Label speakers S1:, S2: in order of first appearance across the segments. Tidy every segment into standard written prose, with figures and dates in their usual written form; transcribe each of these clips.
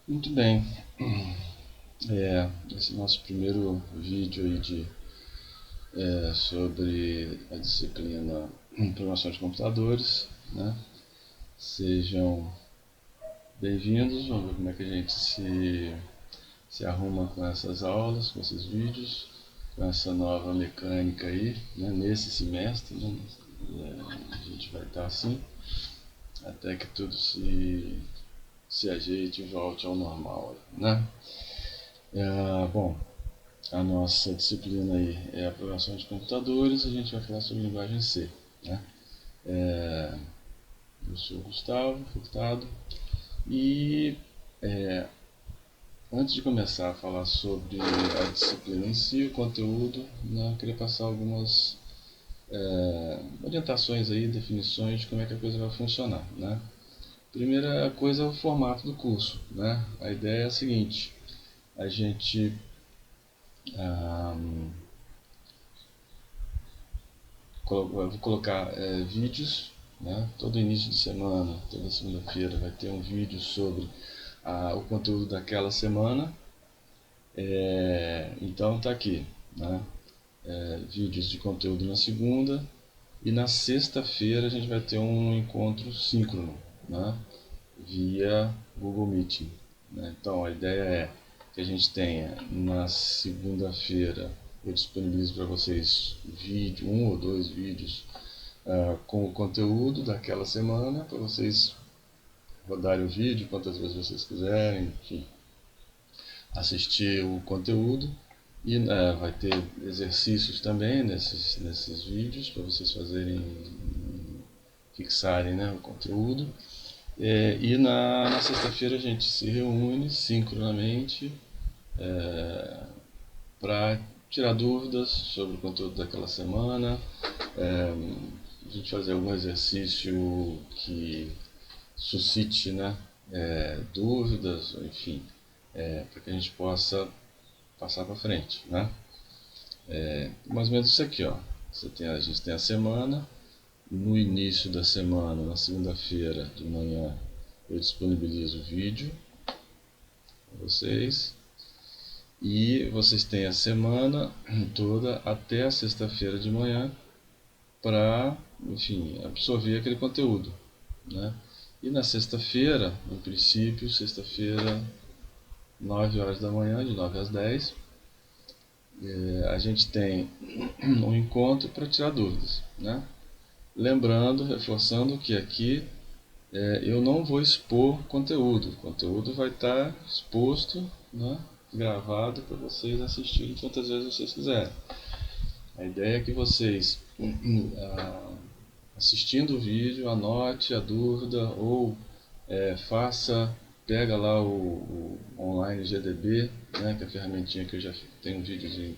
S1: Muito bem, esse é o nosso primeiro vídeo aí sobre a disciplina Programação de Computadores, né? Sejam bem-vindos, vamos ver como é que a gente se arruma com essas aulas, com esses vídeos, com essa nova mecânica aí, né? Nesse semestre, né? A gente vai estar assim, até que tudo se ajeite e volte ao normal, né? Bom, a nossa disciplina aí é a programação de computadores, a gente vai falar sobre linguagem C, né? Eu sou o Gustavo Furtado e antes de começar a falar sobre a disciplina em si, o conteúdo, né, eu queria passar algumas orientações aí, definições de como é que a coisa vai funcionar, né? Primeira coisa é o formato do curso, né? A ideia é a seguinte: a gente ah, vou colocar vídeos, né? Todo início de semana, toda segunda-feira vai ter um vídeo sobre o conteúdo daquela semana. Então está aqui, né? Vídeos de conteúdo na segunda e na sexta-feira a gente vai ter um encontro síncrono, né? Via Google Meeting, né? Então a ideia é que a gente tenha na segunda-feira, eu disponibilizo para vocês um ou dois vídeos com o conteúdo daquela semana, para vocês rodarem o vídeo quantas vezes vocês quiserem, enfim, assistir o conteúdo. E vai ter exercícios também nesses vídeos para vocês fazerem, fixarem, né, o conteúdo. E na sexta-feira a gente se reúne sincronamente para tirar dúvidas sobre o conteúdo daquela semana, a gente fazer algum exercício que suscite, né, dúvidas, enfim, para que a gente possa passar para frente, né? Mais ou menos isso aqui, ó. A gente tem a semana, no início da semana, na segunda-feira de manhã, eu disponibilizo o vídeo para vocês. E vocês têm a semana toda até a sexta-feira de manhã para, enfim, absorver aquele conteúdo, né? E na sexta-feira, no princípio, sexta-feira, 9 horas da manhã, de 9 às 10, a gente tem um encontro para tirar dúvidas, né? Lembrando, reforçando que aqui eu não vou expor conteúdo. O conteúdo vai estar exposto, né, gravado para vocês assistirem quantas vezes vocês quiserem. A ideia é que vocês, assistindo o vídeo, anote a dúvida ou pega lá o online GDB, né, que é a ferramentinha que eu já tenho um vídeo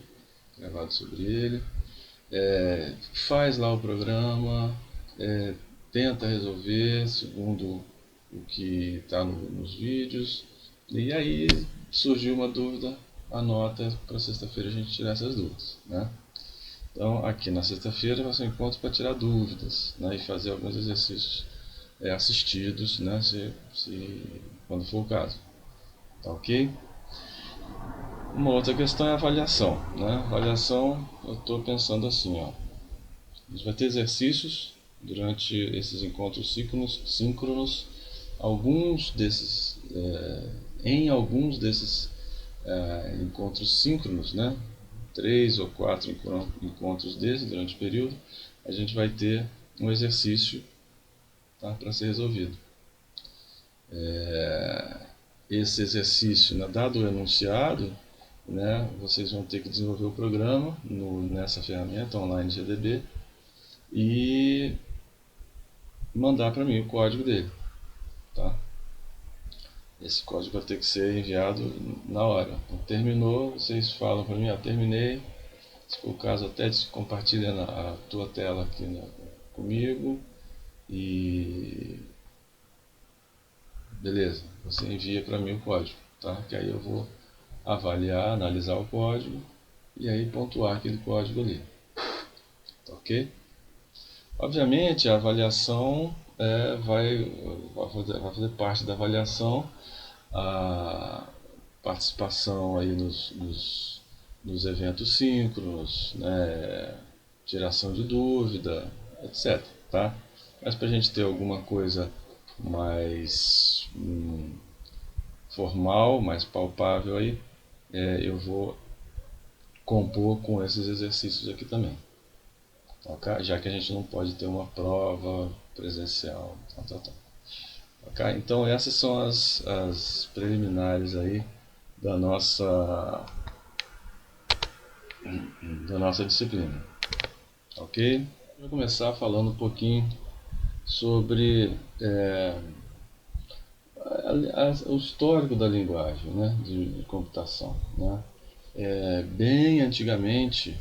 S1: gravado sobre ele. Faz lá o programa, tenta resolver segundo o que está nos vídeos, e aí surgiu uma dúvida, anota para sexta-feira a gente tirar essas dúvidas, né? Então aqui na sexta-feira vai ser um encontro para tirar dúvidas, né, e fazer alguns exercícios assistidos, né, quando for o caso, tá ok? Uma outra questão é a avaliação, né? Avaliação, eu estou pensando assim, ó. A gente vai ter exercícios durante esses encontros síncronos. Em alguns desses encontros síncronos, né? 3 ou 4 encontros desses durante o período, a gente vai ter um exercício, tá, para ser resolvido. Esse exercício, né, dado o enunciado, né, vocês vão ter que desenvolver o programa nessa ferramenta online GDB e mandar para mim o código dele, tá? Esse código vai ter que ser enviado na hora. Então, terminou, vocês falam para mim, terminei. Se for o caso, até compartilha a tua tela aqui comigo e beleza, você envia para mim o código, tá? Que aí eu vou avaliar, analisar o código e aí pontuar aquele código ali, tá ok? Obviamente a avaliação vai fazer parte da avaliação a participação aí nos eventos síncronos, né, tiração de dúvida, etc. Tá? Mas para a gente ter alguma coisa mais formal, mais palpável aí, eu vou compor com esses exercícios aqui também. Okay? Já que a gente não pode ter uma prova presencial. Okay? Então essas são as preliminares aí da nossa disciplina. Ok? Vou começar falando um pouquinho sobre o histórico da linguagem, né, de computação. Né? Bem antigamente,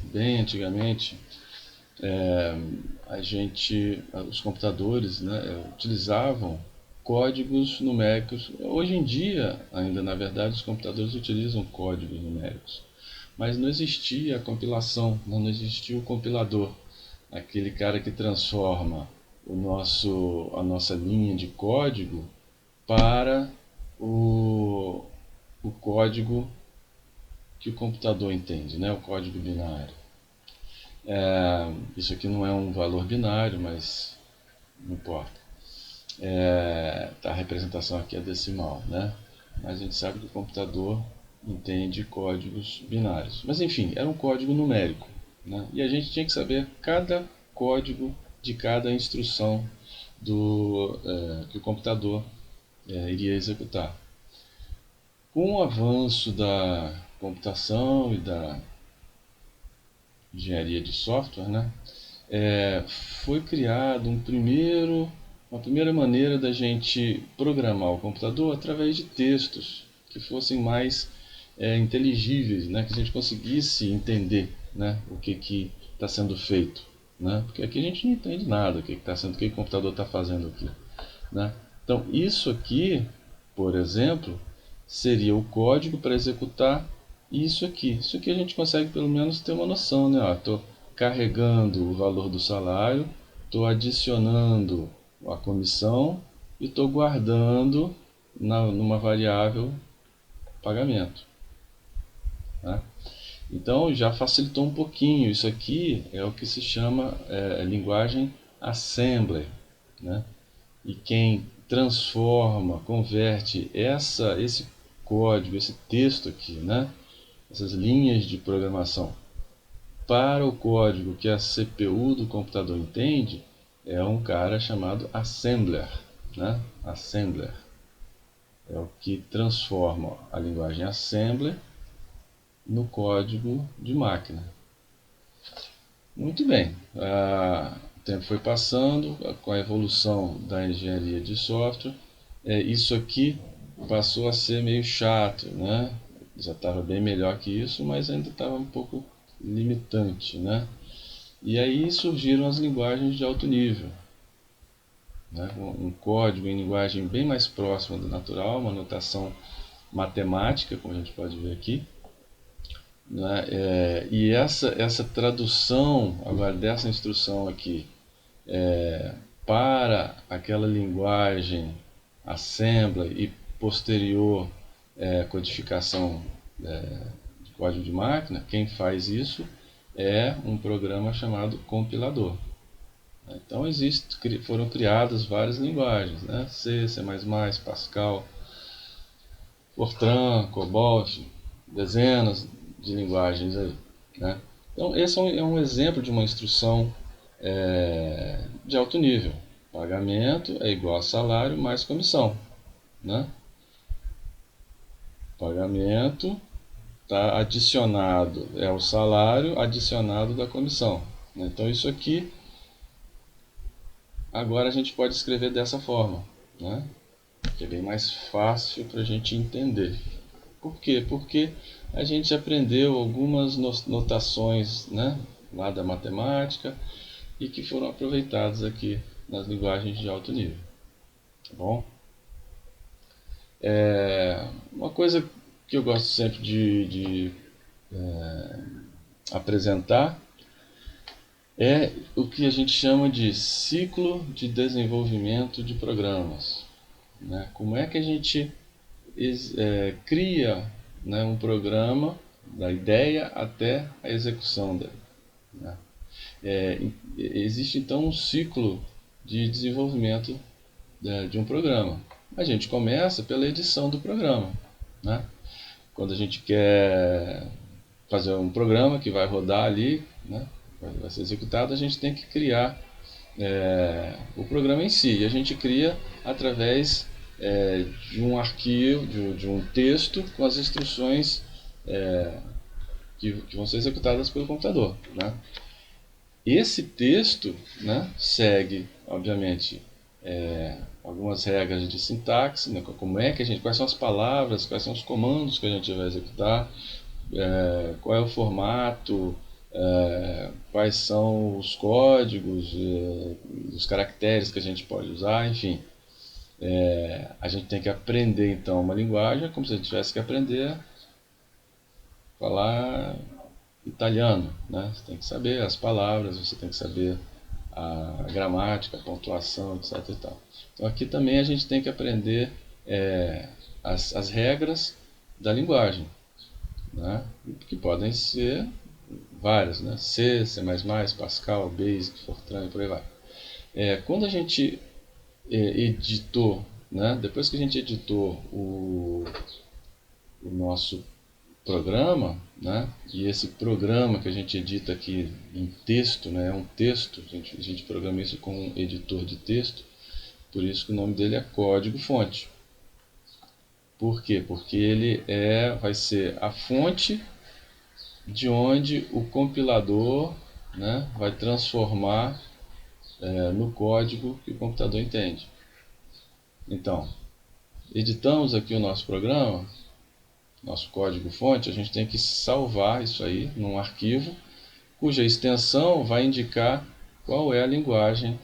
S1: os computadores, né, utilizavam códigos numéricos. Hoje em dia, ainda na verdade, os computadores utilizam códigos numéricos, mas não existia a compilação, não existia o compilador, aquele cara que transforma a nossa linha de código para o código que o computador entende, né, o código binário. Isso aqui não é um valor binário, mas não importa. A representação aqui é decimal, né? Mas a gente sabe que o computador entende códigos binários. Mas enfim, era um código numérico, né? E a gente tinha que saber cada código de cada instrução que o computador iria executar. Com o avanço da computação e da engenharia de software, né, foi criado uma primeira maneira da gente programar o computador através de textos que fossem mais inteligíveis, né, que a gente conseguisse entender, né, o que está sendo feito. Né, porque aqui a gente não entende nada, o que o computador está fazendo aqui. Né. Então, isso aqui, por exemplo, seria o código para executar isso aqui. Isso aqui a gente consegue pelo menos ter uma noção, né? Estou carregando o valor do salário, estou adicionando a comissão e estou guardando numa variável pagamento. Né? Então já facilitou um pouquinho. Isso aqui é o que se chama linguagem assembler. Né? E quem transforma, converte esse código, esse texto aqui, né? Essas linhas de programação para o código que a CPU do computador entende, é um cara chamado assembler. Né? Assembler é o que transforma a linguagem assembler no código de máquina. Muito bem, o tempo foi passando, com a evolução da engenharia de software, isso aqui passou a ser meio chato, né? Já estava bem melhor que isso, mas ainda estava um pouco limitante, né? E aí surgiram as linguagens de alto nível, né? Um código em linguagem bem mais próxima do natural, uma notação matemática, como a gente pode ver aqui, né? E essa tradução agora dessa instrução aqui para aquela linguagem assembly e posterior codificação de código de máquina, quem faz isso é um programa chamado compilador. Então foram criadas várias linguagens, né? C, C++, Pascal, Fortran, Cobol, dezenas de linguagens aí. Né? Então esse é um exemplo de uma instrução de alto nível. Pagamento é igual a salário mais comissão. Né? Pagamento está adicionado, é o salário adicionado da comissão. Então isso aqui, agora a gente pode escrever dessa forma, né? Que é bem mais fácil para a gente entender. Por quê? Porque a gente aprendeu algumas notações, né, lá da matemática e que foram aproveitadas aqui nas linguagens de alto nível. Tá bom? Uma coisa que eu gosto sempre de apresentar é o que a gente chama de ciclo de desenvolvimento de programas. Né? Como é que a gente cria, né, um programa da ideia até a execução dele, né? Existe então um ciclo de desenvolvimento de um programa. A gente começa pela edição do programa, né? Quando a gente quer fazer um programa que vai rodar ali, né, vai ser executado, a gente tem que criar o programa em si. E a gente cria através de um arquivo, de um texto com as instruções que vão ser executadas pelo computador, né? Esse texto, né, segue, obviamente, algumas regras de sintaxe, né, como é que quais são as palavras, quais são os comandos que a gente vai executar, qual é o formato, quais são os códigos, os caracteres que a gente pode usar, enfim. A gente tem que aprender então uma linguagem como se a gente tivesse que aprender a falar italiano, né? Você tem que saber as palavras, você tem que saber a gramática, a pontuação, etc. e tal. Então aqui também a gente tem que aprender as regras da linguagem, né? Que podem ser várias, né? C, C++, Pascal, Basic, Fortran e por aí vai. Quando a gente editou, né? Depois que a gente editou o nosso programa, né? E esse programa que a gente edita aqui em texto, né? É um texto, a gente programa isso com um editor de texto, por isso que o nome dele é código-fonte. Por quê? Porque ele vai ser a fonte de onde o compilador, né, vai transformar no código que o computador entende. Então, editamos aqui o nosso programa, nosso código-fonte, a gente tem que salvar isso aí num arquivo, cuja extensão vai indicar qual é a linguagem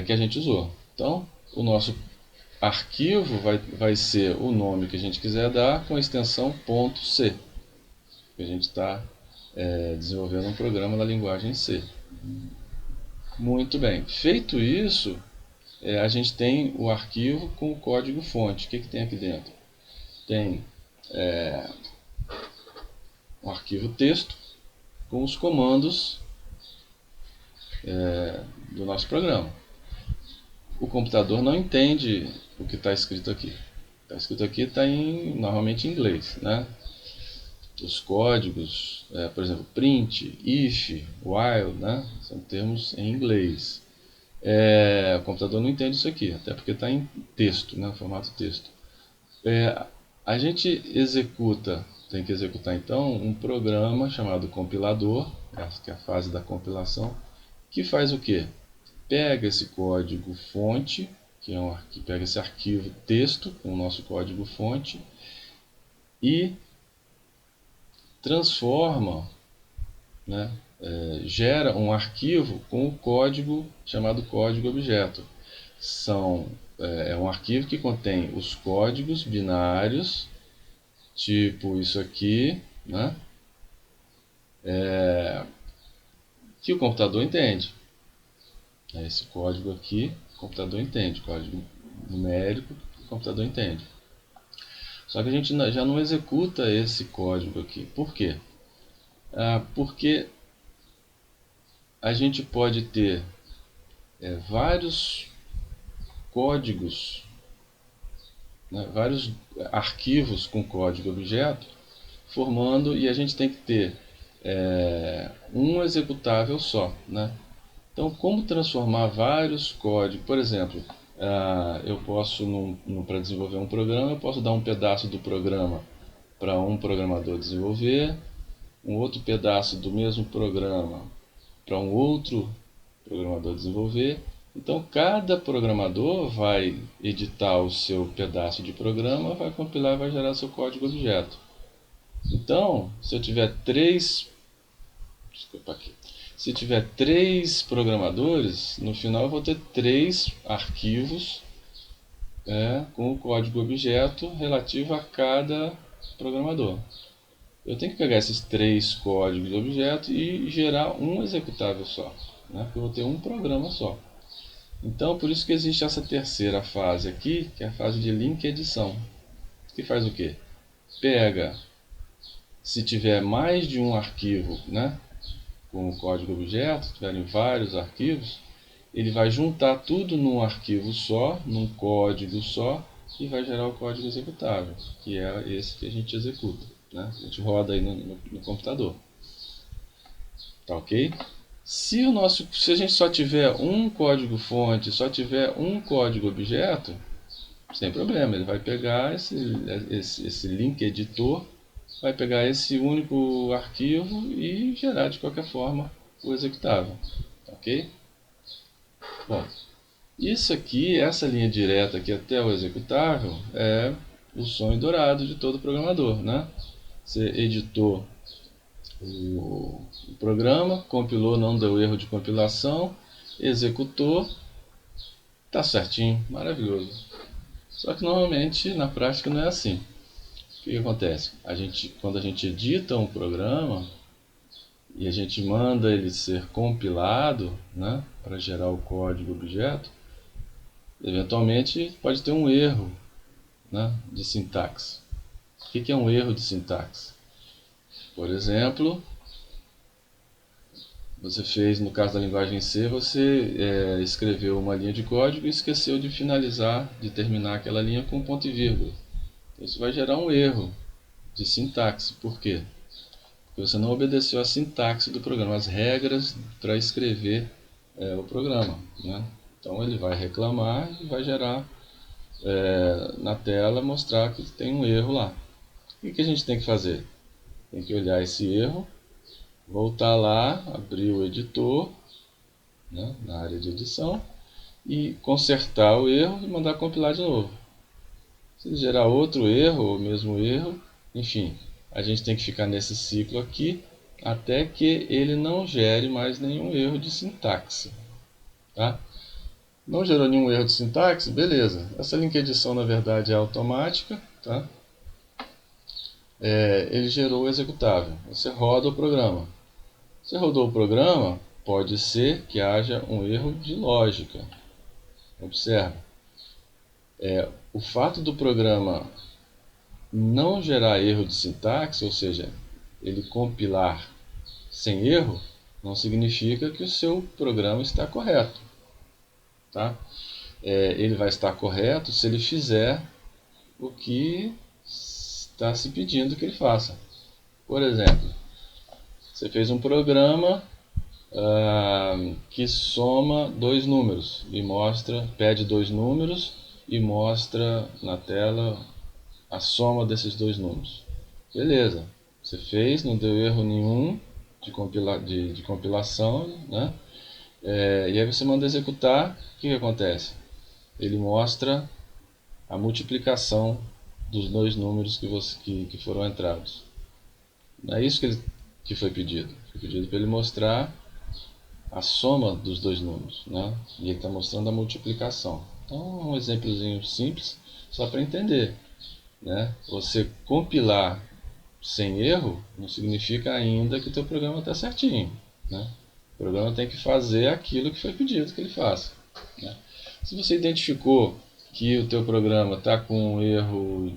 S1: que a gente usou. Então, o nosso arquivo vai ser o nome que a gente quiser dar com a extensão .c. A gente está desenvolvendo um programa na linguagem C. Muito bem. Feito isso, a gente tem o arquivo com o código-fonte. O que tem aqui dentro? Tem um arquivo texto com os comandos do nosso programa. O computador não entende o que está escrito aqui. Está escrito aqui está normalmente em inglês, né? Os códigos, por exemplo, print, if, while, né? São termos em inglês. O computador não entende isso aqui, até porque está em texto, né? Formato texto. A gente tem que executar então um programa chamado compilador, que é a fase da compilação, que faz o quê? Pega esse código fonte, que pega esse arquivo texto com o nosso código fonte e transforma, né, gera um arquivo com o código chamado código objeto. É um arquivo que contém os códigos binários, tipo isso aqui, né, que o computador entende. Esse código aqui, o computador entende, código numérico, o computador entende. Só que a gente já não executa esse código aqui. Por quê? Porque a gente pode ter vários códigos, né, vários arquivos com código objeto, e a gente tem que ter um executável só, né? Então, como transformar vários códigos? Por exemplo, eu posso, para desenvolver um programa, eu posso dar um pedaço do programa para um programador desenvolver, um outro pedaço do mesmo programa para um outro programador desenvolver. Então, cada programador vai editar o seu pedaço de programa, vai compilar e vai gerar seu código objeto. Então, se eu tiver se tiver 3 programadores, no final eu vou ter 3 arquivos com o código objeto relativo a cada programador. Eu tenho que pegar esses 3 códigos de objeto e gerar um executável só, né? Porque eu vou ter um programa só. Então, por isso que existe essa terceira fase aqui, que é a fase de link edição. que faz o quê? Pega, se tiver mais de um arquivo, né, com o código objeto, se tiverem vários arquivos, ele vai juntar tudo num arquivo só, num código só, e vai gerar o código executável, que é esse que a gente executa, né? A gente roda aí no computador. Tá ok? Se a gente só tiver um código fonte, só tiver um código objeto, sem problema, ele vai pegar esse link editor, vai pegar esse único arquivo e gerar de qualquer forma o executável. Ok? Bom, isso aqui, essa linha direta aqui até o executável, é o sonho dourado de todo programador, né? Você editou o programa, compilou, não deu erro de compilação, executou, tá certinho, maravilhoso. Só que normalmente na prática não é assim. O que acontece? Quando a gente edita um programa e a gente manda ele ser compilado, né, para gerar o código objeto, eventualmente pode ter um erro, né, de sintaxe. O que é um erro de sintaxe? Por exemplo, você fez, no caso da linguagem C, você escreveu uma linha de código e esqueceu de finalizar, de terminar aquela linha com ponto e vírgula. Isso vai gerar um erro de sintaxe. Por quê? Porque você não obedeceu a sintaxe do programa, as regras para escrever o programa, né? Então ele vai reclamar e vai gerar na tela, mostrar que tem um erro lá. O que a gente tem que fazer? Tem que olhar esse erro, voltar lá, abrir o editor, né, na área de edição, e consertar o erro e mandar compilar de novo. Se gerar outro erro, ou mesmo erro, enfim, a gente tem que ficar nesse ciclo aqui até que ele não gere mais nenhum erro de sintaxe. Tá? Não gerou nenhum erro de sintaxe? Beleza. Essa link edição na verdade é automática. Tá? Ele gerou o executável. Você roda o programa. Você rodou o programa, pode ser que haja um erro de lógica. Observe. O fato do programa não gerar erro de sintaxe, ou seja, ele compilar sem erro, não significa que o seu programa está correto. Tá? Ele vai estar correto se ele fizer o que está se pedindo que ele faça. Por exemplo, você fez um programa que soma dois números e pede dois números e mostra na tela a soma desses dois números. Beleza, você fez, não deu erro nenhum de compilação, né? E aí você manda executar, o que acontece? Ele mostra a multiplicação dos dois números que foram entrados. Não é isso que foi pedido. Foi pedido para ele mostrar a soma dos dois números, né? E ele está mostrando a multiplicação. Então, um exemplozinho simples, só para entender, né? Você compilar sem erro não significa ainda que o teu programa está certinho, né? O programa tem que fazer aquilo que foi pedido que ele faça, né? Se você identificou que o teu programa está com um erro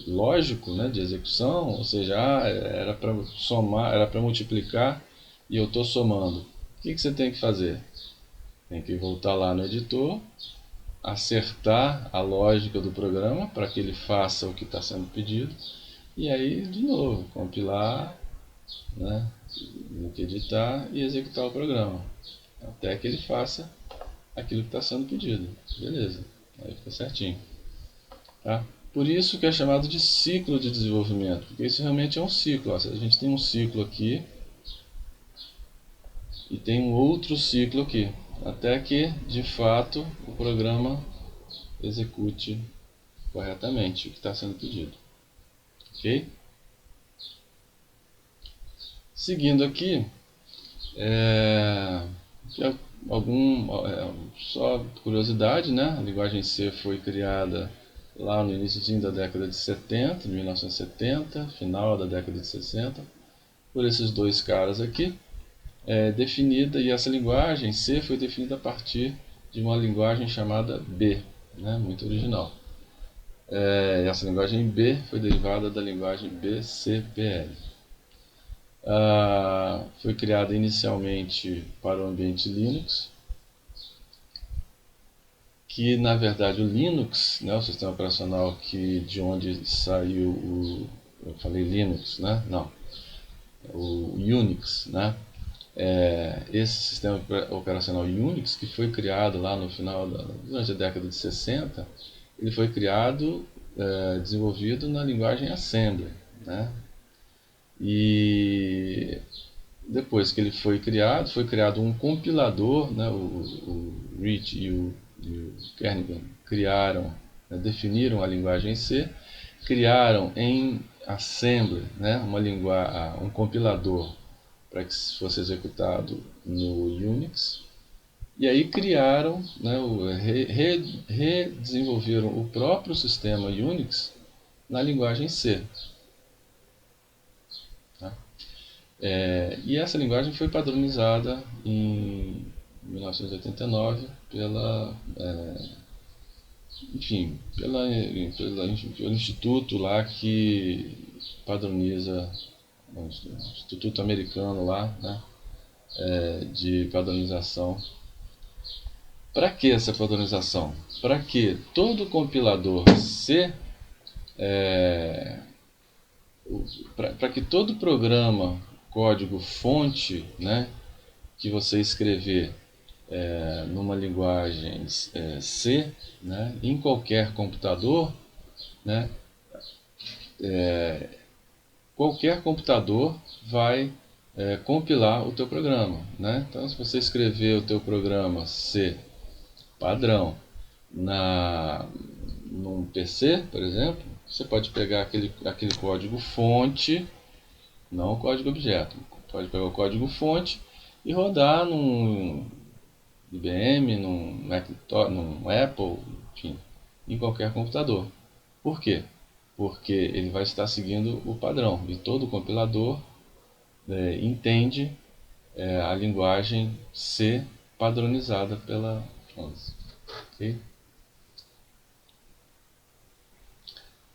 S1: lógico, né, de execução, ou seja, era para somar, era para multiplicar e eu estou somando, o que você tem que fazer? Tem que voltar lá no editor, acertar a lógica do programa para que ele faça o que está sendo pedido, e aí, de novo, compilar, né, editar e executar o programa, até que ele faça aquilo que está sendo pedido. Beleza, aí fica certinho. Tá? Por isso que é chamado de ciclo de desenvolvimento, porque isso realmente é um ciclo. Ó. A gente tem um ciclo aqui e tem um outro ciclo aqui, até que, de fato, o programa execute corretamente o que está sendo pedido. Ok? Seguindo aqui, só curiosidade, né? A linguagem C foi criada lá no início da década de 70, 1970, final da década de 60, por esses dois caras aqui, definida, e essa linguagem C foi definida a partir de uma linguagem chamada B, né? Muito original. Essa linguagem B foi derivada da linguagem BCPL. Foi criada inicialmente para o ambiente Linux, que na verdade o Linux, né, o sistema operacional de onde saiu eu falei Linux, né? Não, o Unix, né? Esse sistema operacional Unix, que foi criado lá no final durante a década de 60, ele foi criado, desenvolvido na linguagem Assembly, né? E depois que ele foi criado um compilador, né? O Rich e o Kernighan criaram, né? Definiram a linguagem C, criaram em Assembly, né? Um compilador para que fosse executado no Unix. E aí criaram, né, redesenvolveram o próprio sistema Unix na linguagem C. Tá? E essa linguagem foi padronizada em 1989 pelo instituto lá que padroniza, o Instituto Americano lá, né, de padronização. Para que essa padronização? Para que todo compilador C, para que todo programa, código fonte, né, que você escrever numa linguagem C, né, em qualquer computador, né, qualquer computador vai compilar o teu programa, né? Então, se você escrever o teu programa C padrão num PC, por exemplo, você pode pegar aquele código fonte, não o código objeto, pode pegar o código fonte e rodar num IBM, num Macintosh, num Apple, enfim, em qualquer computador. Por quê? Porque ele vai estar seguindo o padrão e todo compilador entende a linguagem C padronizada pela FONS. Okay?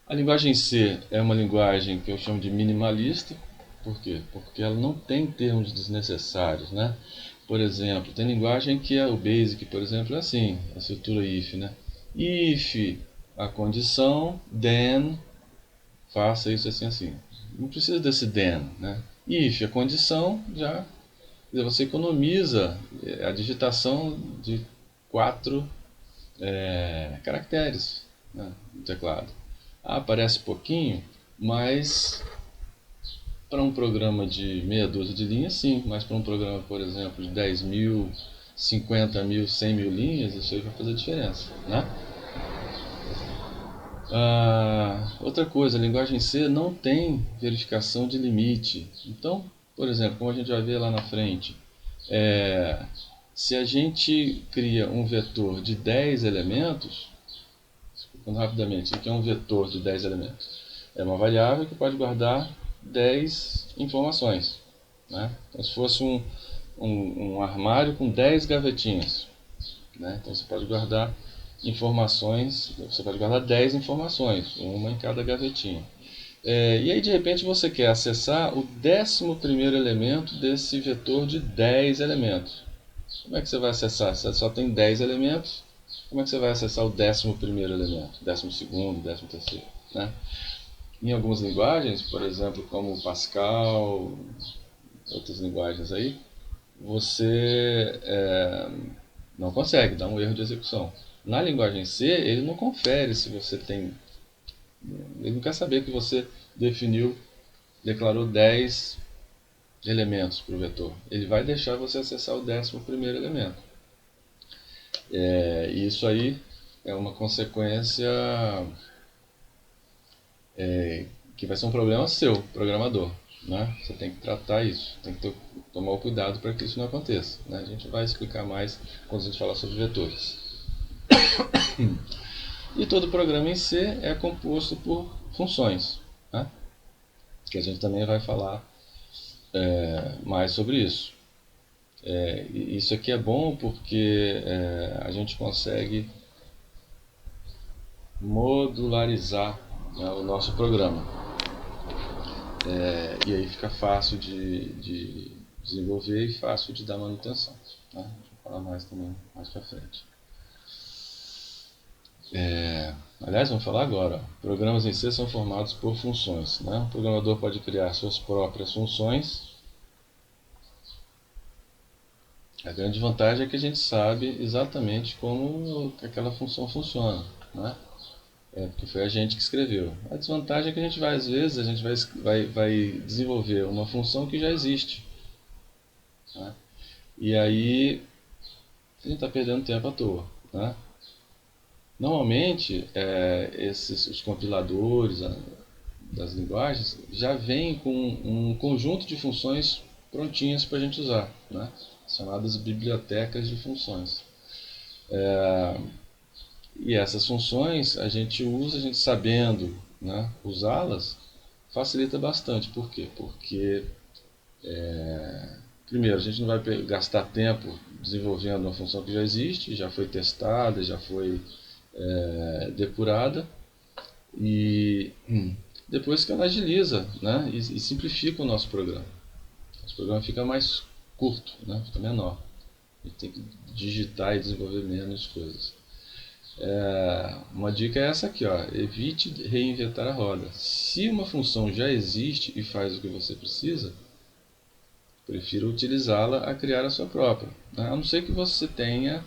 S1: A linguagem C é uma linguagem que eu chamo de minimalista. Por quê? Porque ela não tem termos desnecessários, né? Por exemplo, tem linguagem que é o BASIC, por exemplo, é assim, a estrutura if, né? If a condição, then faça isso assim assim. Não precisa desse then, né? If a condição, já você economiza a digitação de 4 caracteres, né, no teclado. Parece pouquinho, mas para um programa de meia dúzia de linhas, sim. Mas para um programa, por exemplo, de 10 mil, 50 mil, 100 mil linhas, isso aí vai fazer diferença, né? Outra coisa, a linguagem C não tem verificação de limite. Então, por exemplo, como a gente vai ver lá na frente, se a gente cria um vetor de 10 elementos, explicando rapidamente, o que é um vetor de 10 elementos? É uma variável que pode guardar 10 informações, né? Então, se fosse um armário com 10 gavetinhas, né? Então você pode guardar informações, você pode guardar 10 informações, uma em cada gavetinha. E aí de repente você quer acessar o 11º elemento desse vetor de 10 elementos. Como é que você vai acessar? Você só tem 10 elementos, como é que você vai acessar o 11º elemento, 12º, 13º, né? Em algumas linguagens, por exemplo, como Pascal, outras linguagens aí, você não consegue, dá um erro de execução. Na linguagem C, ele não confere se você tem... Ele não quer saber que você declarou 10 elementos para o vetor. Ele vai deixar você acessar o 11º elemento. E isso aí é uma consequência que vai ser um problema seu, programador. Né? Você tem que tratar isso, tem que tomar o cuidado para que isso não aconteça. Né? A gente vai explicar mais quando a gente falar sobre vetores. E todo programa em C é composto por funções, né? Que a gente também vai falar mais sobre isso. Isso aqui é bom porque a gente consegue modularizar, né, o nosso programa. E aí fica fácil de desenvolver e fácil de dar manutenção. Né? Vou falar mais também mais para frente. Aliás, vamos falar agora. Ó. Programas em C são formados por funções. Né? O programador pode criar suas próprias funções. A grande vantagem é que a gente sabe exatamente como aquela função funciona. Né? Porque foi a gente que escreveu. A desvantagem é que a gente vai, às vezes, a gente vai desenvolver uma função que já existe. Né? E aí a gente está perdendo tempo à toa. Né? Normalmente, os compiladores das linguagens já vêm com um conjunto de funções prontinhas para a gente usar, né? Chamadas bibliotecas de funções. E essas funções a gente usa, a gente sabendo, né, usá-las, facilita bastante. Por quê? Porque, primeiro, a gente não vai gastar tempo desenvolvendo uma função que já existe, já foi testada, já foi depurada, e depois que ela agiliza, né, e simplifica o nosso programa. Nosso programa fica mais curto, né, fica menor. A gente tem que digitar e desenvolver menos coisas. Uma dica é essa aqui, ó, evite reinventar a roda. Se uma função já existe e faz o que você precisa, prefira utilizá-la a criar a sua própria. Né? A não ser que você tenha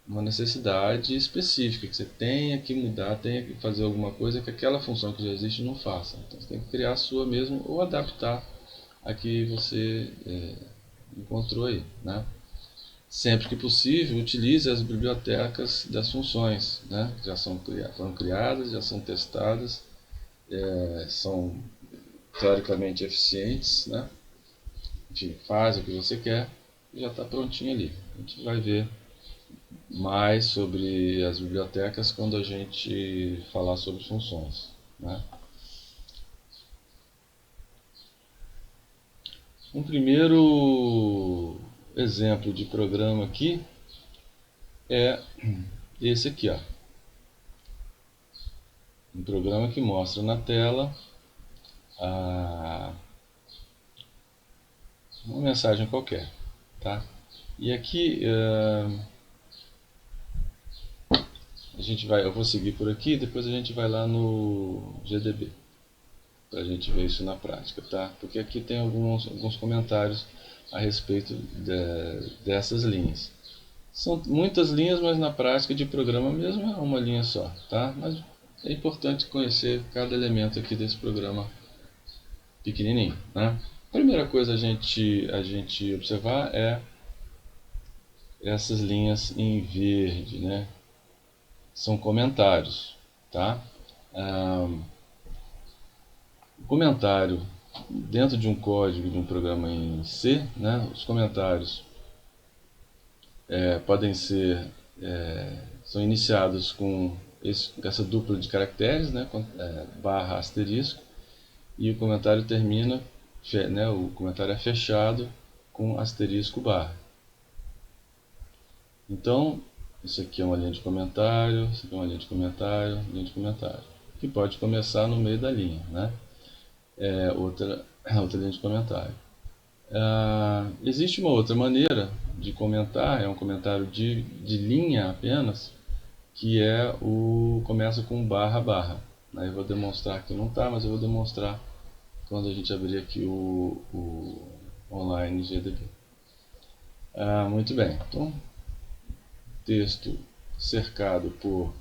S1: uma necessidade específica, que você tenha que mudar, tenha que fazer alguma coisa que aquela função que já existe não faça. Então você tem que criar a sua mesmo ou adaptar a que você encontrou aí. Né? Sempre que possível, utilize as bibliotecas das funções, né? Que já foram criadas, já são testadas, são teoricamente eficientes, né? Enfim, faz o que você quer e já está prontinho ali. A gente vai ver mais sobre as bibliotecas quando a gente falar sobre funções. Né? Um primeiro exemplo de programa aqui é esse aqui, ó. Um programa que mostra na tela uma mensagem qualquer, tá? E aqui eu vou seguir por aqui, depois a gente vai lá no GDB para a gente ver isso na prática, tá? Porque aqui tem alguns comentários a respeito dessas linhas. São muitas linhas, mas na prática de programa mesmo é uma linha só, tá? Mas é importante conhecer cada elemento aqui desse programa pequenininho, né? A primeira coisa a gente observar é essas linhas em verde, né? São comentários, tá? O comentário dentro de um código de um programa em C, né? Os comentários podem ser são iniciados com essa dupla de caracteres, né? Barra asterisco, e o comentário termina, né? O comentário é fechado com asterisco barra. Então, isso aqui é uma linha de comentário, isso aqui é uma linha de comentário, linha de comentário, que pode começar no meio da linha, né? Outra linha de comentário. Existe uma outra maneira de comentar, é um comentário de linha apenas, que começa com barra barra. Aí eu vou demonstrar aqui, não está, mas eu vou demonstrar quando a gente abrir aqui o online GDB. Muito bem, então texto cercado por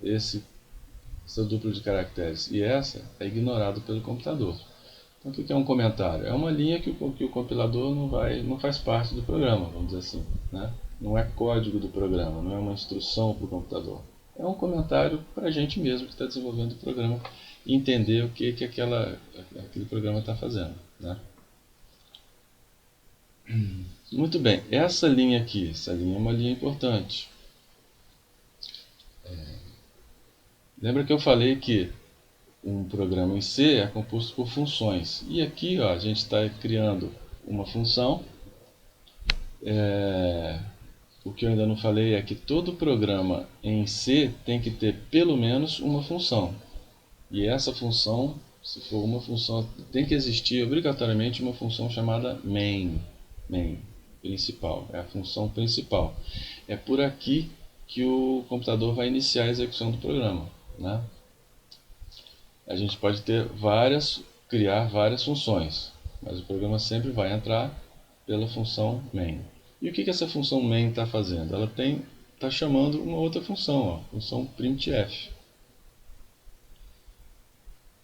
S1: essa dupla de caracteres e essa é ignorado pelo computador. Então, o que é um comentário? É uma linha que o compilador não faz parte do programa, vamos dizer assim. Né? Não é código do programa, não é uma instrução para o computador. É um comentário para a gente mesmo que está desenvolvendo o programa e entender o que aquele programa está fazendo. Né? Muito bem, essa linha aqui, essa linha é uma linha importante. Lembra que eu falei que um programa em C é composto por funções. E aqui ó, a gente está criando uma função o que eu ainda não falei é que todo programa em C tem que ter pelo menos uma função. E essa função, se for uma função, tem que existir obrigatoriamente uma função chamada main, principal, é a função principal. É por aqui que o computador vai iniciar a execução do programa, né? A gente pode criar várias funções, mas o programa sempre vai entrar pela função main. E o que essa função main está fazendo? Ela está chamando uma outra função, ó, função printf.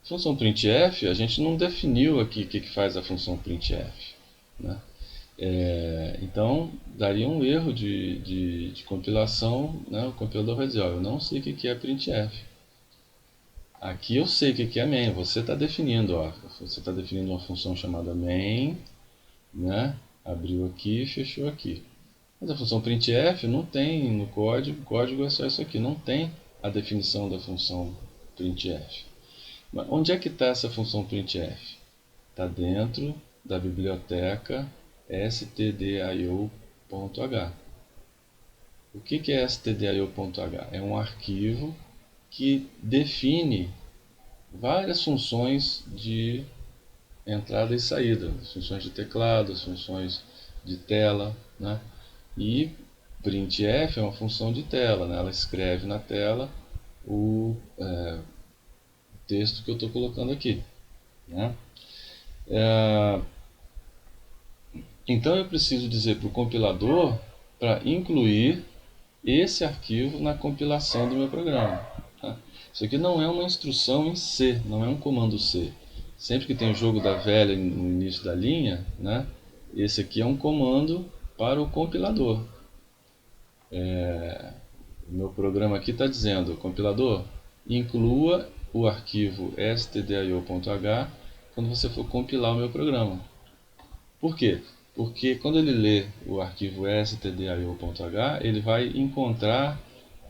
S1: Função printf, a gente não definiu aqui o que faz a função printf, né? Então, daria um erro de compilação, né? O compilador vai dizer, ó, eu não sei o que é printf. Aqui eu sei o que é main, você está definindo, ó, você está definindo uma função chamada main, né? Abriu aqui, fechou aqui. Mas a função printf não tem no código, o código é só isso aqui, não tem a definição da função printf. Mas onde é que está essa função printf? Está dentro da biblioteca stdio.h. O que é stdio.h? É um arquivo que define várias funções de entrada e saída, as funções de teclado, as funções de tela, né? E printf é uma função de tela, né? Ela escreve na tela o texto que eu estou colocando aqui, né? Então eu preciso dizer para o compilador para incluir esse arquivo na compilação do meu programa, tá? Isso aqui não é uma instrução em C, não é um comando C. Sempre que tem o jogo da velha no início da linha, né, esse aqui é um comando para o compilador. O meu programa aqui está dizendo, compilador, inclua o arquivo stdio.h quando você for compilar o meu programa. Por quê? Porque quando ele lê o arquivo stdio.h, ele vai encontrar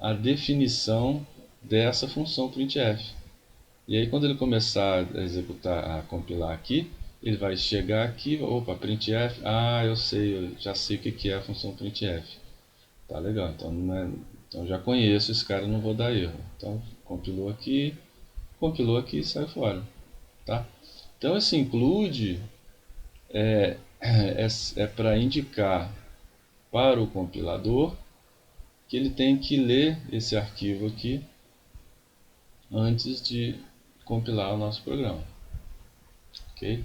S1: a definição dessa função printf. E aí quando ele começar a executar, a compilar aqui, ele vai chegar aqui, opa, printf, eu sei, eu já sei o que é a função printf. Tá legal, então já conheço esse cara, não vou dar erro. Então compilou aqui e sai fora. Tá? Então esse include é para indicar para o compilador que ele tem que ler esse arquivo aqui antes de compilar o nosso programa. Ok?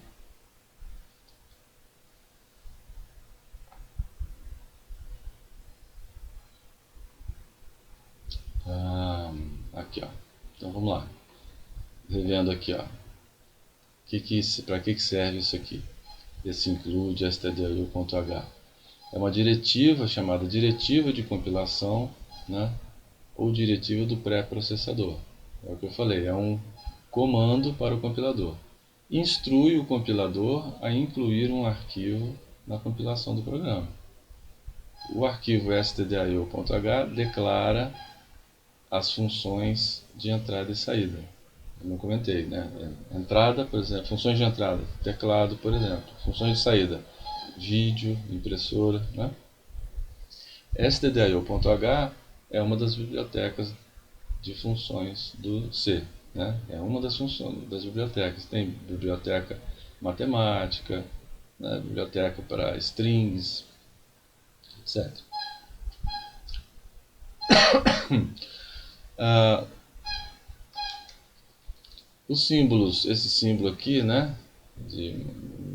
S1: Aqui, ó. Então vamos lá. Revendo aqui, ó. Para que serve isso aqui? Esse include stdio.h. É uma diretiva chamada diretiva de compilação, né? Ou diretiva do pré-processador. É o que eu falei, é um comando para o compilador. Instrui o compilador a incluir um arquivo na compilação do programa. O arquivo stdio.h declara as funções de entrada e saída. Como eu comentei, né? Entrada, por exemplo, funções de entrada, teclado, por exemplo. Funções de saída, vídeo, impressora, né? stdio.h é uma das bibliotecas de funções do C, né? É uma das funções das bibliotecas. Tem biblioteca matemática, né? Biblioteca para strings, etc. Os símbolos, esse símbolo aqui, né, de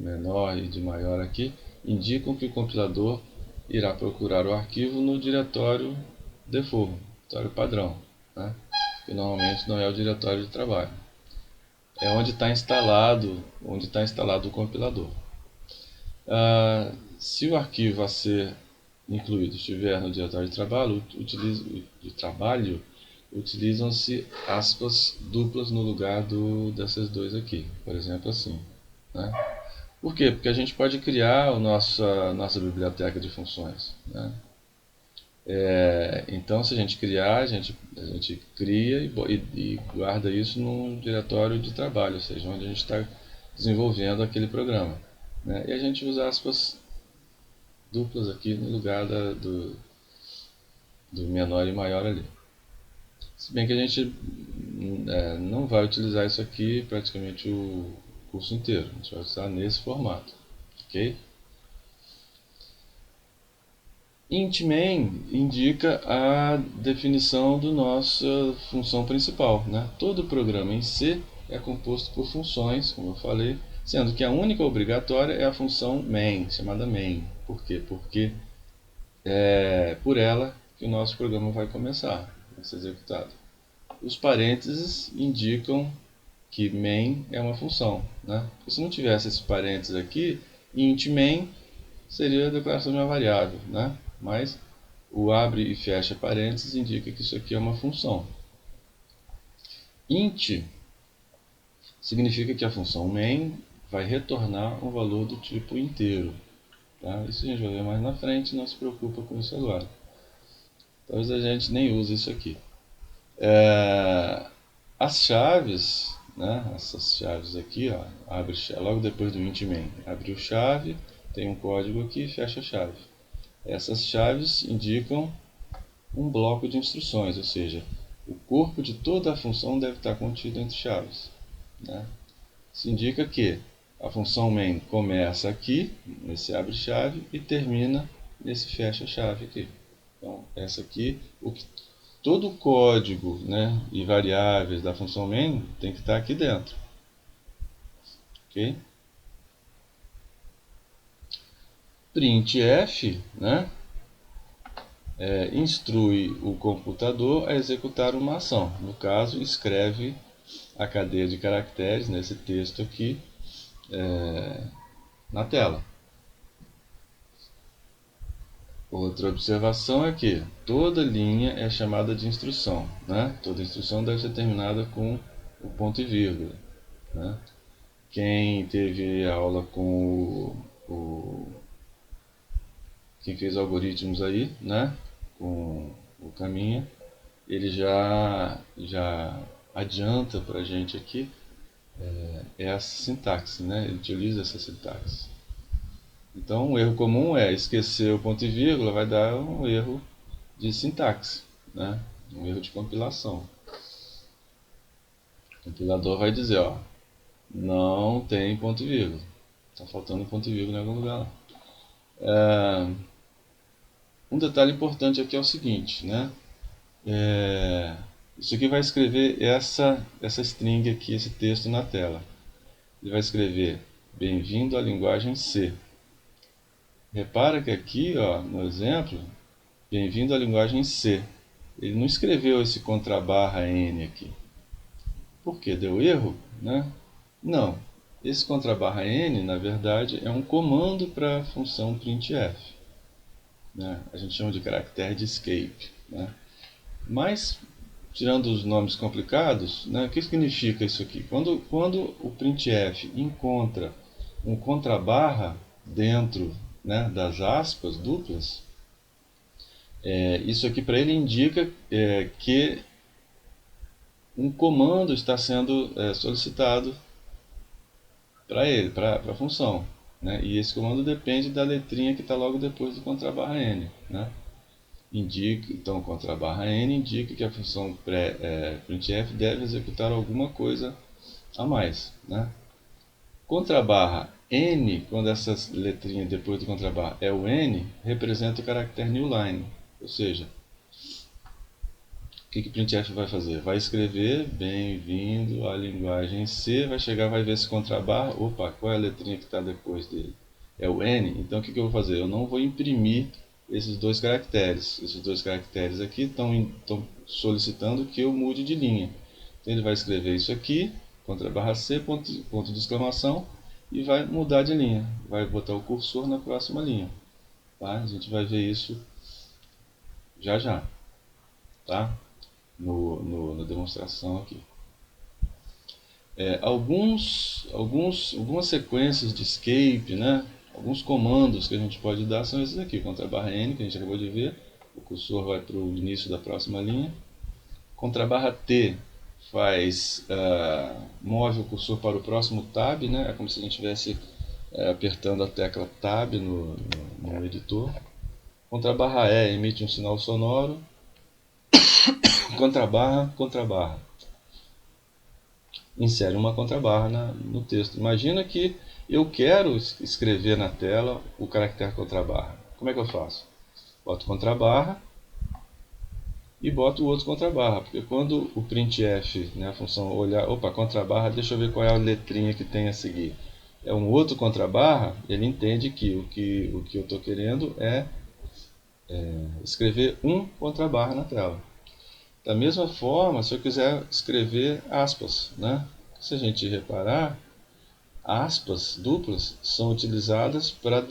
S1: menor e de maior aqui, indicam que o compilador irá procurar o arquivo no diretório default, diretório padrão, né, que normalmente não é o diretório de trabalho. É onde está instalado o compilador. Se o arquivo a ser incluído estiver no diretório de trabalho, utilizam-se aspas duplas no lugar dessas duas aqui, por exemplo assim, né? Por quê? Porque a gente pode criar a nossa biblioteca de funções, né? Então se a gente criar, a gente cria e guarda isso num diretório de trabalho, ou seja, onde a gente está desenvolvendo aquele programa, né? E a gente usa aspas duplas aqui no lugar do menor e maior ali. Se bem que a gente não vai utilizar isso aqui praticamente o curso inteiro, a gente vai usar nesse formato, ok? Int main indica a definição da nossa função principal, né? Todo programa em C é composto por funções, como eu falei, sendo que a única obrigatória é a função main, chamada main. Por quê? Porque é por ela que o nosso programa vai começar, vai ser executado. Os parênteses indicam que main é uma função, né? Porque se não tivesse esses parênteses aqui, int main seria a declaração de uma variável, né? Mas o abre e fecha parênteses indica que isso aqui é uma função. Int significa que a função main vai retornar um valor do tipo inteiro. Tá? Isso a gente vai ver mais na frente, não se preocupa com isso agora. Talvez a gente nem use isso aqui. As chaves, né? Essas chaves aqui, ó, abre logo depois do int main, abre o chave, tem um código aqui e fecha a chave. Essas chaves indicam um bloco de instruções, ou seja, o corpo de toda a função deve estar contido entre chaves, né? Isso indica que a função main começa aqui, nesse abre-chave, e termina nesse fecha-chave aqui. Então, essa aqui, todo o código, né, e variáveis da função main tem que estar aqui dentro. Ok? Printf, né, instrui o computador a executar uma ação. No caso, escreve a cadeia de caracteres nesse texto aqui na tela. Outra observação é que toda linha é chamada de instrução, né? Toda instrução deve ser terminada com o ponto e vírgula, né? Quem teve aula com quem fez algoritmos aí, né? Com o Caminha, ele já adianta para a gente aqui essa sintaxe, né? Ele utiliza essa sintaxe. Então, um erro comum é esquecer o ponto e vírgula, vai dar um erro de sintaxe, né? Um erro de compilação. O compilador vai dizer, ó, não tem ponto e vírgula, está faltando ponto e vírgula em algum lugar lá. Um detalhe importante aqui é o seguinte, né? Isso aqui vai escrever essa string aqui, esse texto na tela. Ele vai escrever bem-vindo à linguagem C. Repara que aqui, ó, no exemplo, bem-vindo à linguagem C. Ele não escreveu esse contrabarra N aqui. Por quê? Deu erro? Né? Não. Esse contrabarra N, na verdade, é um comando para a função printf. Né? A gente chama de caractere de escape. Né? Mas, tirando os nomes complicados, né, o que significa isso aqui? Quando o printf encontra um contrabarra dentro, né, das aspas duplas, isso aqui para ele indica que um comando está sendo solicitado para ele, para a função. Né? E esse comando depende da letrinha que está logo depois do contrabarra N. Né? Então, contrabarra N indica que a função printf deve executar alguma coisa a mais. Né? Contrabarra N, quando essa letrinha depois do contrabarra é o N, representa o caractere newline. Ou seja, o que o printf vai fazer? Vai escrever bem-vindo à linguagem C, vai chegar, vai ver esse contrabarra, opa, qual é a letrinha que está depois dele? É o N, então o que eu vou fazer? Eu não vou imprimir esses dois caracteres. Esses dois caracteres aqui estão solicitando que eu mude de linha. Então ele vai escrever isso aqui, contrabarra C, ponto de exclamação, e vai mudar de linha. Vai botar o cursor na próxima linha. Tá? A gente vai ver isso já. Tá? Na demonstração aqui. Algumas sequências de escape, né? Alguns comandos que a gente pode dar são esses aqui. Contrabarra N, que a gente acabou de ver. O cursor vai para o início da próxima linha. Contrabarra T move o cursor para o próximo tab, né? É como se a gente estivesse apertando a tecla Tab no editor. Contrabarra E emite um sinal sonoro. contrabarra, contrabarra. Insere uma contrabarra no texto. Imagina que eu quero escrever na tela o caractere contrabarra. Como é que eu faço? Boto contrabarra e boto o outro contrabarra, porque quando o printf, né, a função olhar, opa, contrabarra, deixa eu ver qual é a letrinha que tem a seguir. É um outro contrabarra, ele entende que o que eu estou querendo é escrever um contrabarra na tela. Da mesma forma, se eu quiser escrever aspas, né? Se a gente reparar, aspas duplas são utilizadas para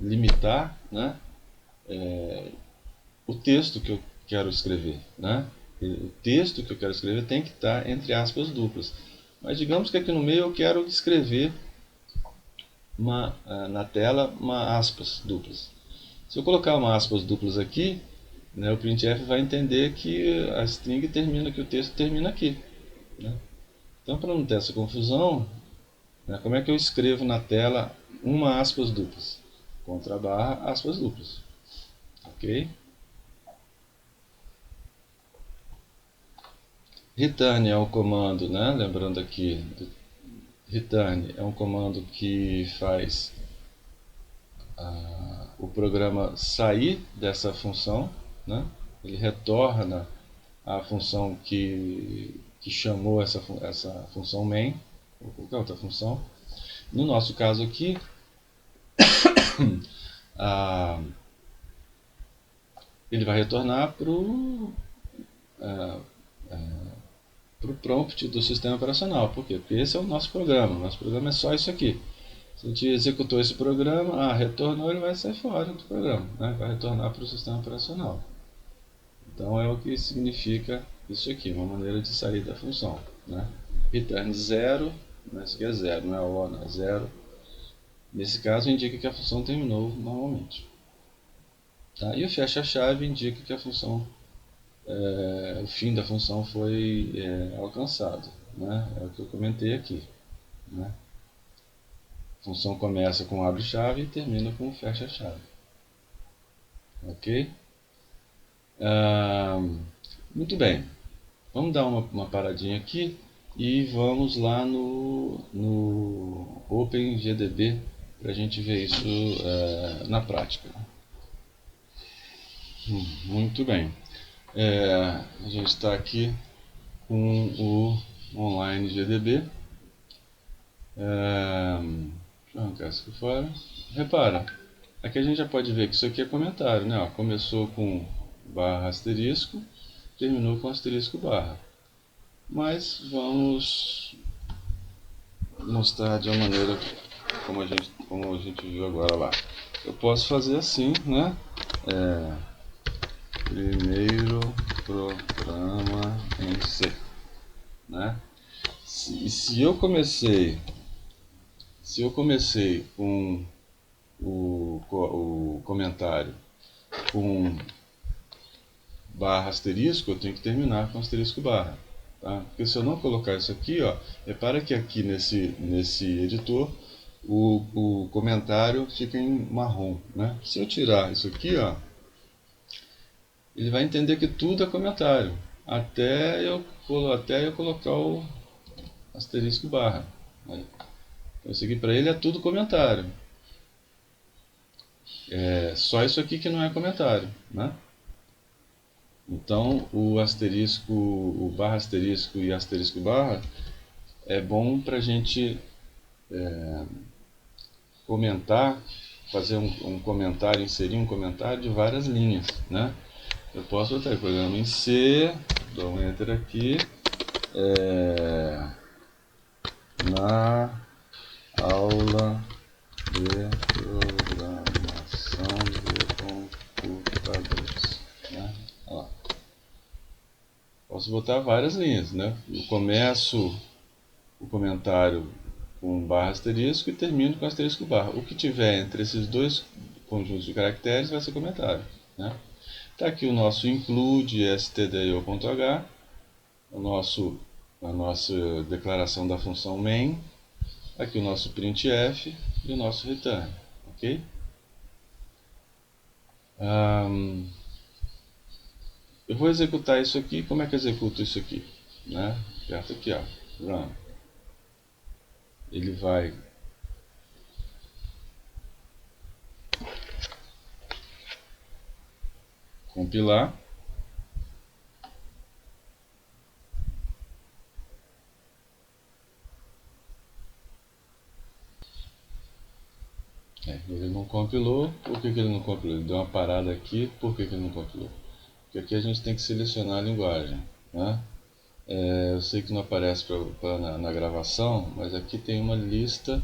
S1: limitar, né, o texto que eu quero escrever, né? O texto que eu quero escrever tem que estar entre aspas duplas. Mas digamos que aqui no meio eu quero escrever na tela uma aspas duplas. Se eu colocar uma aspas duplas aqui, né, o printf vai entender que a string termina, que o texto termina aqui, né? Então, para não ter essa confusão, né, como é que eu escrevo na tela uma aspas duplas? Contrabarra aspas duplas. Ok? Return é um comando, né? Lembrando aqui, return é um comando que faz o programa sair dessa função, né? Ele retorna a função que chamou essa função main, ou qualquer outra função. No nosso caso aqui, ele vai retornar para o prompt do sistema operacional. Por quê? Porque esse é o nosso programa. O nosso programa é só isso aqui. Se a gente executou esse programa, retornou, ele vai sair fora do programa, né? Vai retornar para o sistema operacional. Então é o que significa isso aqui, uma maneira de sair da função, né? Return 0, isso aqui é 0, não é O, não é 0. Nesse caso indica que a função terminou normalmente. Tá? E o fecha-chave indica que a função, o fim da função foi alcançado, né? É o que eu comentei aqui, né? A função começa com abre-chave e termina com fecha-chave. Ok? Muito bem. Vamos dar uma paradinha aqui e vamos lá no OpenGDB para a gente ver isso na prática. Muito bem. A gente está aqui com o online GDB. Deixa eu arrancar isso aqui fora. Repara, aqui a gente já pode ver que isso aqui é comentário, né? Ó, começou com barra asterisco, terminou com asterisco barra. Mas vamos mostrar de uma maneira como a gente viu agora lá. Eu posso fazer assim, né? Primeiro programa em C, né? Se eu comecei com o comentário com barra asterisco, eu tenho que terminar com asterisco barra, tá? Porque se eu não colocar isso aqui, ó, repara que aqui nesse editor o comentário fica em marrom, né? Se eu tirar isso aqui, ó, ele vai entender que tudo é comentário, até eu colocar o asterisco barra. Então isso aqui para ele é tudo comentário. É só isso aqui que não é comentário, né? Então o asterisco, o barra asterisco e asterisco barra é bom para a gente comentar, fazer um comentário, inserir um comentário de várias linhas, né? Eu posso botar o programa em C, dou um enter aqui, na aula de programação de computadores, né? Ó. Posso botar várias linhas, né? Eu começo o comentário com barra asterisco e termino com asterisco barra. O que tiver entre esses dois conjuntos de caracteres vai ser comentário, né? Está aqui o nosso include stdio.h, a nossa declaração da função main, aqui o nosso printf e o nosso return, ok? Eu vou executar isso aqui. Como é que eu executo isso aqui? Né? Aperto aqui, ó, Run. Ele vai compilar. Ele não compilou. Por que ele não compilou? Ele deu uma parada aqui. Por que ele não compilou? Porque aqui a gente tem que selecionar a linguagem, né? Eu sei que não aparece na gravação, mas aqui tem uma lista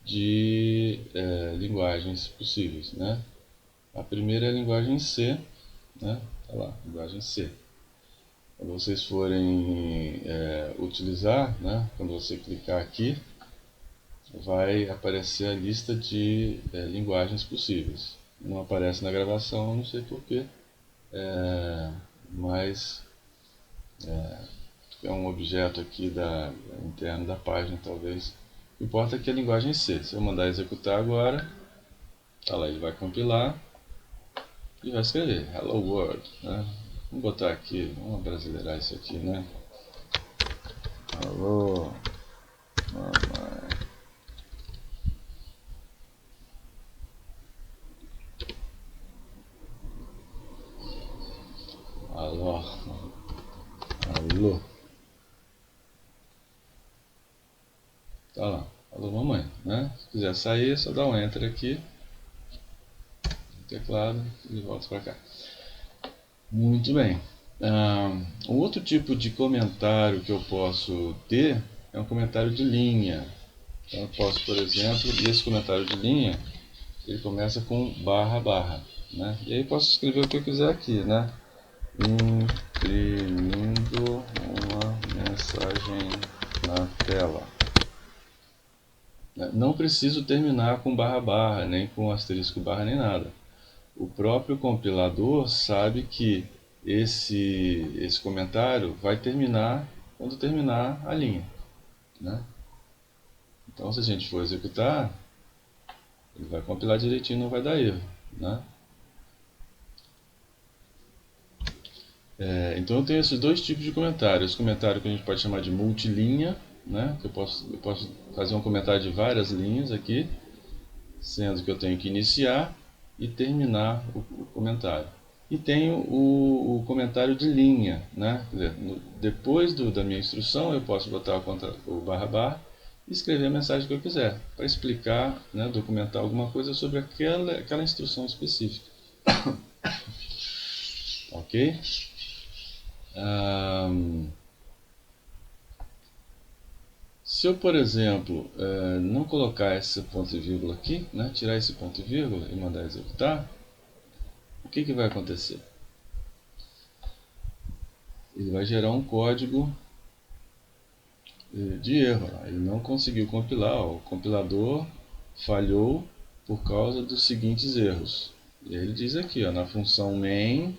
S1: de linguagens possíveis, né? A primeira é a linguagem C, né? Tá lá, linguagem C. Quando vocês forem utilizar, né? Quando você clicar aqui, vai aparecer a lista de linguagens possíveis. Não aparece na gravação, não sei porquê, mas é um objeto aqui interno da página, talvez. O que importa é que a linguagem C. Se eu mandar executar agora, tá lá, ele vai compilar e vai escrever Hello World, né? Vamos botar aqui, vamos brasileirar isso aqui, né? Alô, mamãe. Alô, alô. Tá lá, alô mamãe, né? Se quiser sair, é só dá um enter aqui no teclado e volta para cá. Muito bem. Um outro tipo de comentário que eu posso ter é um comentário de linha. Então eu posso, por exemplo, esse comentário de linha, ele começa com barra barra, né? E aí posso escrever o que eu quiser aqui, né? Imprimindo uma mensagem na tela. Não preciso terminar com barra barra, nem com asterisco barra, nem nada. O próprio compilador sabe que esse comentário vai terminar quando terminar a linha, né? Então, se a gente for executar, ele vai compilar direitinho, não vai dar erro, né? Então eu tenho esses dois tipos de comentário. Esse comentário que a gente pode chamar de multilinha, né? Que eu posso fazer um comentário de várias linhas aqui, sendo que eu tenho que iniciar e terminar o comentário. E tenho o comentário de linha, né? Quer dizer, depois da minha instrução eu posso botar o barra barra e escrever a mensagem que eu quiser, para explicar, né, documentar alguma coisa sobre aquela instrução específica. Ok? Se eu, por exemplo, não colocar esse ponto e vírgula aqui, né, tirar esse ponto e vírgula e mandar executar, o que vai acontecer? Ele vai gerar um código de erro. Ele não conseguiu compilar, o compilador falhou por causa dos seguintes erros. E ele diz aqui, ó, na função main,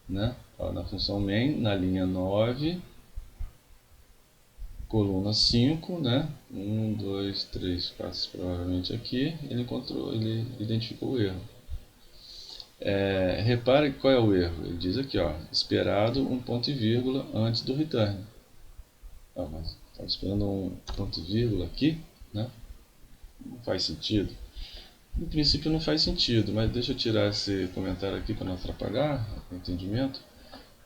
S1: né, na função main, na linha 9, coluna 5, né, 1, 2, 3, 4, provavelmente aqui, ele identificou o erro. Repare qual é o erro. Ele diz aqui, ó, esperado um ponto e vírgula antes do return. Mas estava esperando um ponto e vírgula aqui, né? Não faz sentido. No princípio não faz sentido, mas deixa eu tirar esse comentário aqui para não atrapalhar o entendimento.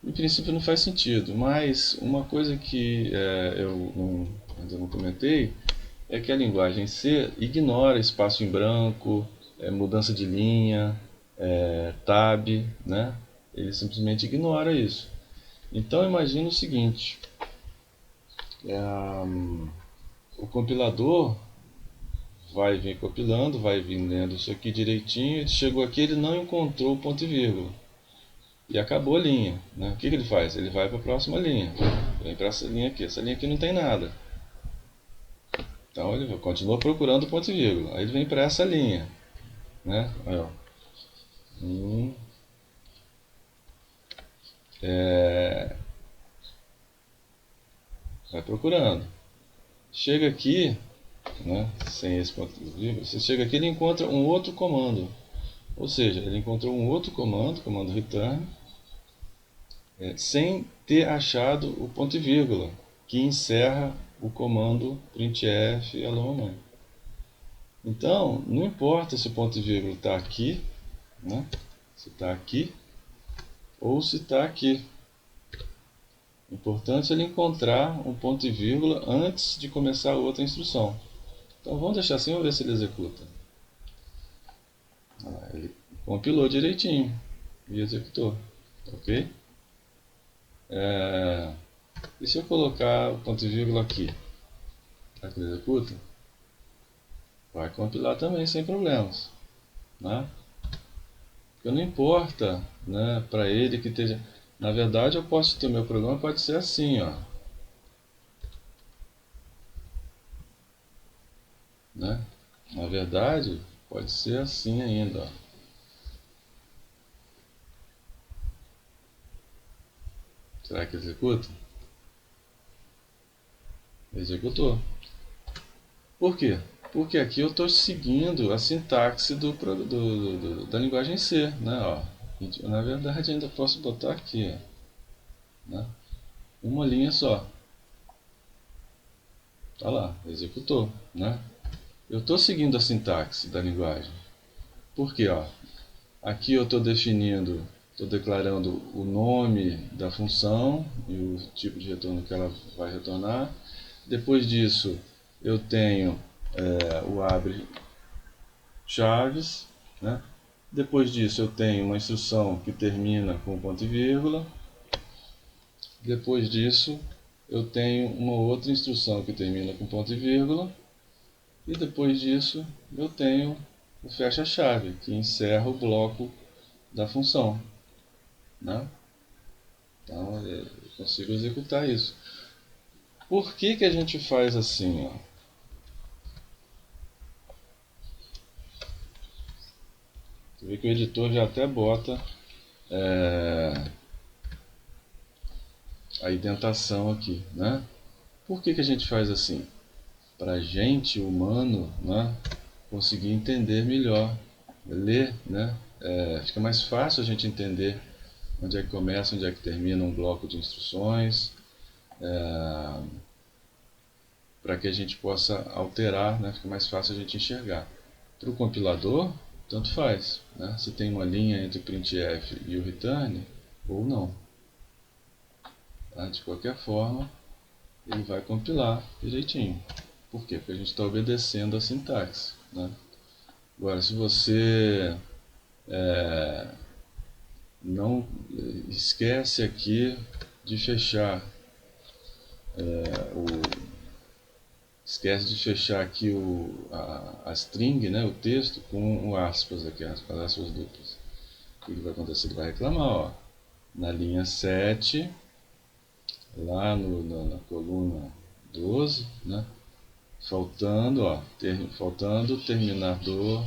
S1: No princípio não faz sentido, mas uma coisa que eu ainda não comentei é que a linguagem C ignora espaço em branco, mudança de linha, tab, né? Ele simplesmente ignora isso. Então imagine o seguinte, o compilador vai vir compilando, vai vir lendo isso aqui direitinho, ele chegou aqui, ele não encontrou o ponto e vírgula. E acabou a linha, né? O que ele faz? Ele vai para a próxima linha. Vem para essa linha aqui. Essa linha aqui não tem nada. Então ele continua procurando o ponto e vírgula. Aí ele vem para essa linha, né? Aí, ó. Vai procurando. Chega aqui, né? Sem esse ponto e vírgula. Você chega aqui, ele encontra um outro comando. Ou seja, ele encontrou um outro comando, comando return. sem ter achado o ponto e vírgula, que encerra o comando printf hello mamãe. Então, não importa se o ponto e vírgula está aqui, né? Se está aqui ou se está aqui. O importante é ele encontrar um ponto e vírgula antes de começar outra instrução. Então vamos deixar assim, vamos ver se ele executa. Ele compilou direitinho e executou, ok? E se eu colocar o ponto e vírgula aqui, será que ele executa? Vai compilar também sem problemas, né? Porque não importa, né, para ele que esteja... Na verdade, eu posso ter meu programa, pode ser assim, ó, né? Na verdade, pode ser assim ainda, ó. Será que executa? Executou. Por quê? Porque aqui eu estou seguindo a sintaxe da linguagem C, né? Ó, na verdade, ainda posso botar aqui, ó, né? Uma linha só. Tá lá, executou, né? Eu estou seguindo a sintaxe da linguagem. Por quê? Ó, aqui eu estou definindo, estou declarando o nome da função e o tipo de retorno que ela vai retornar. Depois disso, eu tenho o abre chaves, né? Depois disso, eu tenho uma instrução que termina com ponto e vírgula. Depois disso, eu tenho uma outra instrução que termina com ponto e vírgula. E depois disso, eu tenho o fecha-chave, que encerra o bloco da função, né? Então, eu consigo executar isso. Por que que a gente faz assim, ó? Você vê que o editor já até bota a indentação aqui, né? Por que que a gente faz assim? Para a gente, humano, né, conseguir entender melhor, ler, né? Fica mais fácil a gente entender onde é que começa, onde é que termina um bloco de instruções, para que a gente possa alterar, né? Fica mais fácil a gente enxergar. Para o compilador, tanto faz, né? Se tem uma linha entre o printf e o return, ou não. Tá? De qualquer forma, ele vai compilar direitinho. Por quê? Porque a gente está obedecendo a sintaxe, né? Agora, se você não esquece aqui de fechar esquece de fechar aqui a string, né, o texto, com o aspas aqui, as aspas duplas. O que vai acontecer? Ele vai reclamar, ó, na linha 7, lá na coluna 12, né, faltando terminador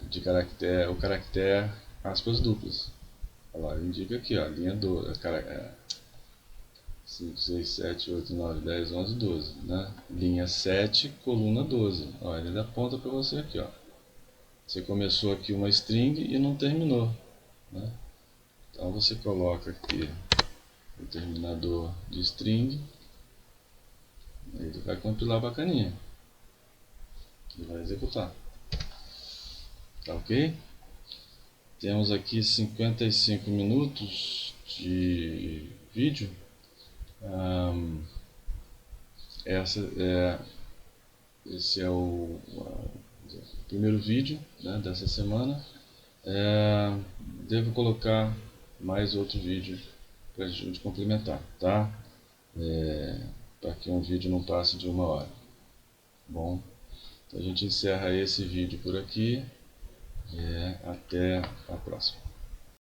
S1: de caractere, o caractere aspas duplas. Olha lá, indica aqui, ó, linha 12, 5, 6, 7, 8, 9, 10, 11, 12, né? Linha 7, coluna 12. Ó, ele aponta para você aqui, ó. Você começou aqui uma string e não terminou, né? Então você coloca aqui o terminador de string, ele vai compilar bacaninha. Ele vai executar. Tá ok? Temos aqui 55 minutos de vídeo. Esse é o primeiro vídeo, né, dessa semana. Devo colocar mais outro vídeo para a gente complementar, tá? Para que um vídeo não passe de 1 hora. Bom, então a gente encerra esse vídeo por aqui. Até a próxima.